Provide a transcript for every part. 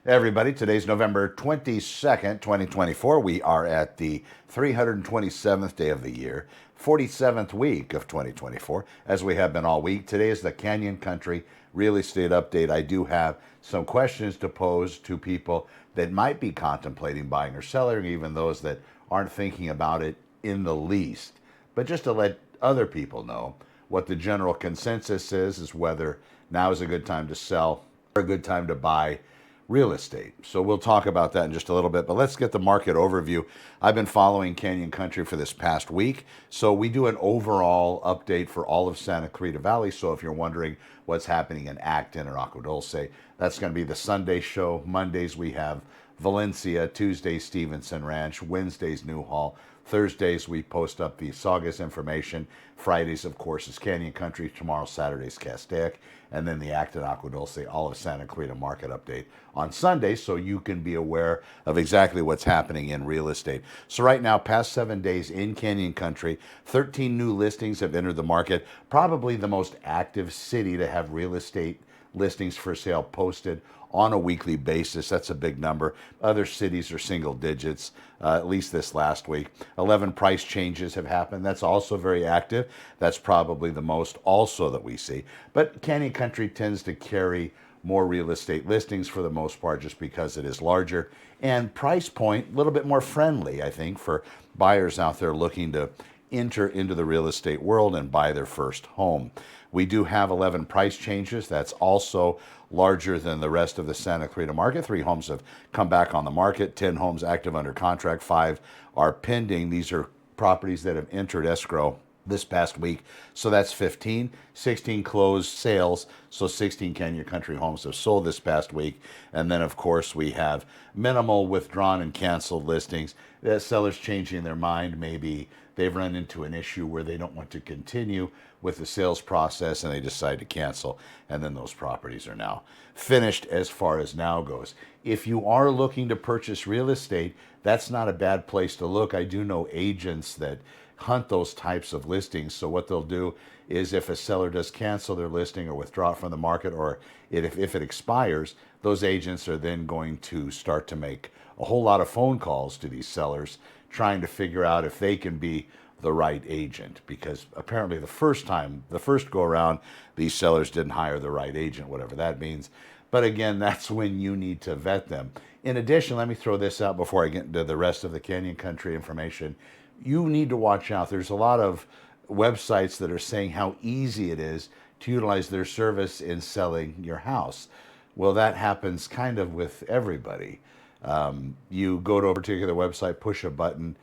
Hey everybody, today's November 22nd, 2024. We are at the 327th day of the year, 47th week of 2024, as we have been all week. Today is the Canyon Country Real Estate Update. I do have some questions to pose to people that might be contemplating buying or selling, even those that aren't thinking about it in the least. But just to let other people know what the general consensus is whether now is a good time to sell or a good time to buy real estate. So we'll talk about that in just a little bit, but let's get the market overview. I've been following Canyon Country for this past week, so we do an overall update for all of Santa Clarita Valley. So if you're wondering what's happening in Acton or Agua Dulce, that's going to be the Sunday show. Mondays we have Valencia, Tuesdays Stevenson Ranch, Wednesdays Newhall, Thursdays we post up the Saugus information. Fridays, of course, is Canyon Country. Tomorrow, Saturday's Castaic, and then the Acton Agua Dulce, all of Santa Clarita market update on Sunday, so you can be aware of exactly what's happening in real estate. So right now, past 7 days in Canyon Country, 13 new listings have entered the market. Probably the most active city to have real estate listings for sale posted on a weekly basis. That's a big number. Other cities are single digits, at least this last week. 11 price changes have happened. That's also very active. That's probably the most also that we see. But Canyon Country tends to carry more real estate listings for the most part just because it is larger and price point a little bit more friendly, I think, for buyers out there looking to enter into the real estate world and buy their first home. We do have 11 price changes. That's also larger than the rest of the Santa Clarita market. 3 homes have come back on the market, 10 homes active under contract, 5 are pending. These are properties that have entered escrow this past week. So that's 15, 16 closed sales. So 16 Canyon Country homes have sold this past week. And then, of course, we have minimal withdrawn and canceled listings. The sellers changing their mind. Maybe they've run into an issue where they don't want to continue with the sales process and they decide to cancel. And then those properties are now finished as far as now goes. If you are looking to purchase real estate, that's not a bad place to look. I do know agents that hunt those types of listings. So what they'll do is if a seller does cancel their listing or withdraw it from the market, or if it expires, those agents are then going to start to make a whole lot of phone calls to these sellers trying to figure out if they can be the right agent, because apparently the first go around, these sellers didn't hire the right agent, whatever that means. But again, that's when you need to vet them. In addition, let me throw this out before I get into the rest of the Canyon Country information. You need to watch out. There's a lot of websites that are saying how easy it is to utilize their service in selling your house. Well, that happens kind of with everybody. You go to a particular website, push a button,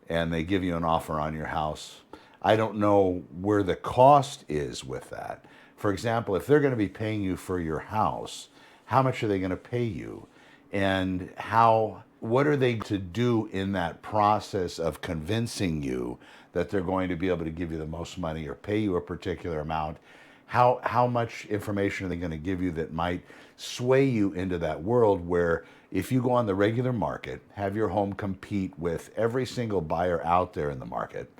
and they give you an offer on your house. I don't know where the cost is with that. For example, if they're going to be paying you for your house, how much are they going to pay you? And what are they to do in that process of convincing you that they're going to be able to give you the most money or pay you a particular amount? How much information are they going to give you that might sway you into that world where if you go on the regular market, have your home compete with every single buyer out there in the market,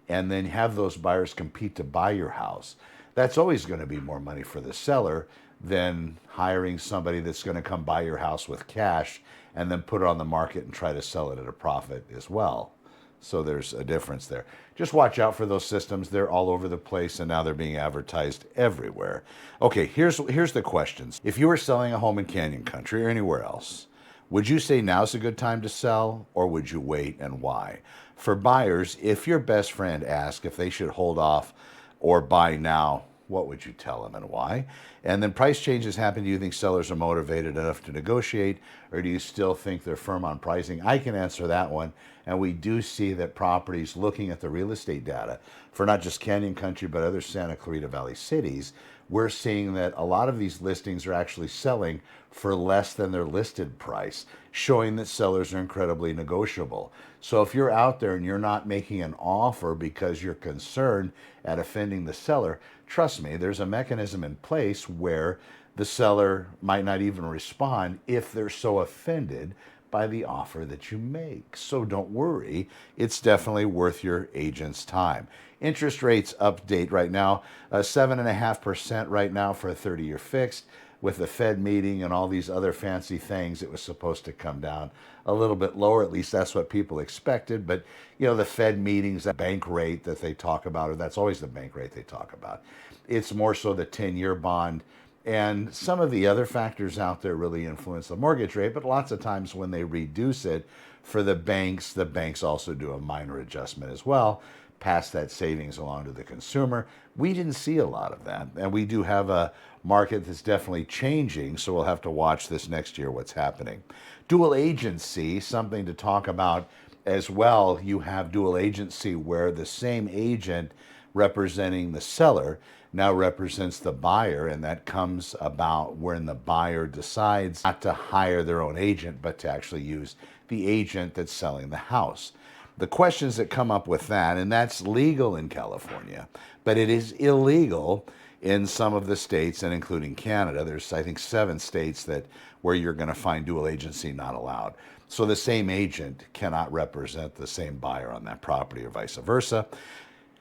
and then have those buyers compete to buy your house, that's always going to be more money for the seller than hiring somebody that's going to come buy your house with cash and then put it on the market and try to sell it at a profit as well. So there's a difference there. Just watch out for those systems. They're all over the place, and now they're being advertised everywhere. Okay, here's the questions. If you were selling a home in Canyon Country or anywhere else, would you say now's a good time to sell, or would you wait, and why? For buyers, if your best friend asked if they should hold off or buy now, what would you tell them and why? And then price changes happen. Do you think sellers are motivated enough to negotiate, or do you still think they're firm on pricing? I can answer that one. And we do see that properties, looking at the real estate data for not just Canyon Country, but other Santa Clarita Valley cities, we're seeing that a lot of these listings are actually selling for less than their listed price, showing that sellers are incredibly negotiable. So if you're out there and you're not making an offer because you're concerned at offending the seller, trust me, there's a mechanism in place where the seller might not even respond if they're so offended by the offer that you make. So don't worry, it's definitely worth your agent's time. Interest rates update right now, 7.5% right now for a 30-year fixed. with the Fed meeting and all these other fancy things, it was supposed to come down a little bit lower. At least that's what people expected. But, you know, the Fed meetings, that bank rate that they talk about, or that's always the bank rate they talk about. It's more so the 10-year bond. And some of the other factors out there really influence the mortgage rate, but lots of times when they reduce it for the banks also do a minor adjustment as well, pass that savings along to the consumer. We didn't see a lot of that, and we do have a market that's definitely changing, so we'll have to watch this next year what's happening. Dual agency, something to talk about as well. You have dual agency where the same agent representing the seller now represents the buyer, and that comes about when the buyer decides not to hire their own agent, but to actually use the agent that's selling the house. The questions that come up with that, and that's legal in California, but it is illegal in some of the states, and including Canada. There's, I think, 7 states that where you're going to find dual agency not allowed. So the same agent cannot represent the same buyer on that property or vice versa.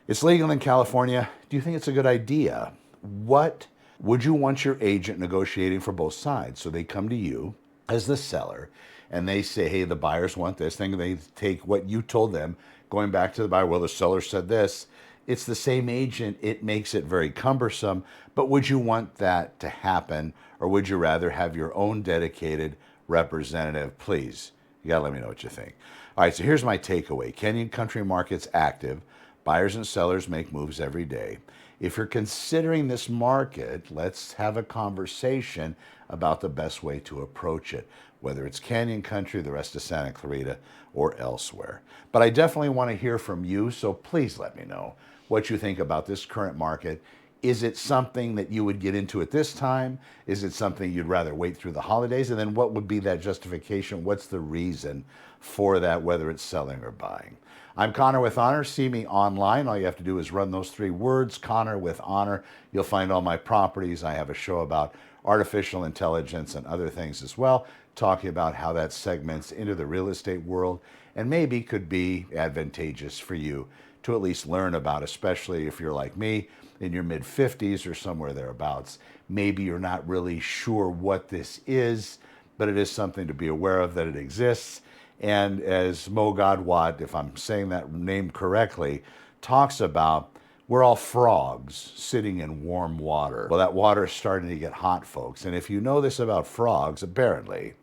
It's legal in California. Do you think it's a good idea? What would you want your agent negotiating for both sides? So they come to you as the seller and they say, hey, the buyers want this thing. They take what you told them, going back to the buyer, well, the seller said this. It's the same agent. It makes it very cumbersome. But would you want that to happen, or would you rather have your own dedicated representative? Please, you gotta let me know what you think. All right, so here's my takeaway. Canyon Country Market's active. Buyers and sellers make moves every day. If you're considering this market, let's have a conversation about the best way to approach it, whether it's Canyon Country, the rest of Santa Clarita, or elsewhere. But I definitely want to hear from you, so please let me know what you think about this current market. Is it something that you would get into at this time? Is it something you'd rather wait through the holidays? And then what would be that justification? What's the reason for that, whether it's selling or buying? I'm Connor with Honor. See me online. All you have to do is run those 3 words, Connor with Honor. You'll find all my properties. I have a show about artificial intelligence and other things as well, talking about how that segments into the real estate world and maybe could be advantageous for you to at least learn about, especially if you're like me in your mid-50s or somewhere thereabouts. Maybe you're not really sure what this is, but it is something to be aware of that it exists. And as Mo Godwat, if I'm saying that name correctly, talks about, we're all frogs sitting in warm water. Well, that water is starting to get hot, folks. And if you know this about frogs, apparently,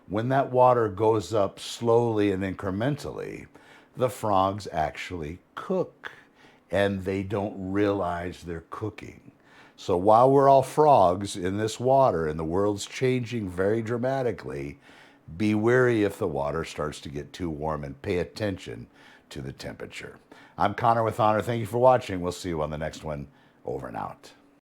when that water goes up slowly and incrementally, the frogs actually cook, and they don't realize they're cooking. So while we're all frogs in this water and the world's changing very dramatically, be wary if the water starts to get too warm, and pay attention to the temperature. I'm Connor with Honor. Thank you for watching. We'll see you on the next one. Over and out.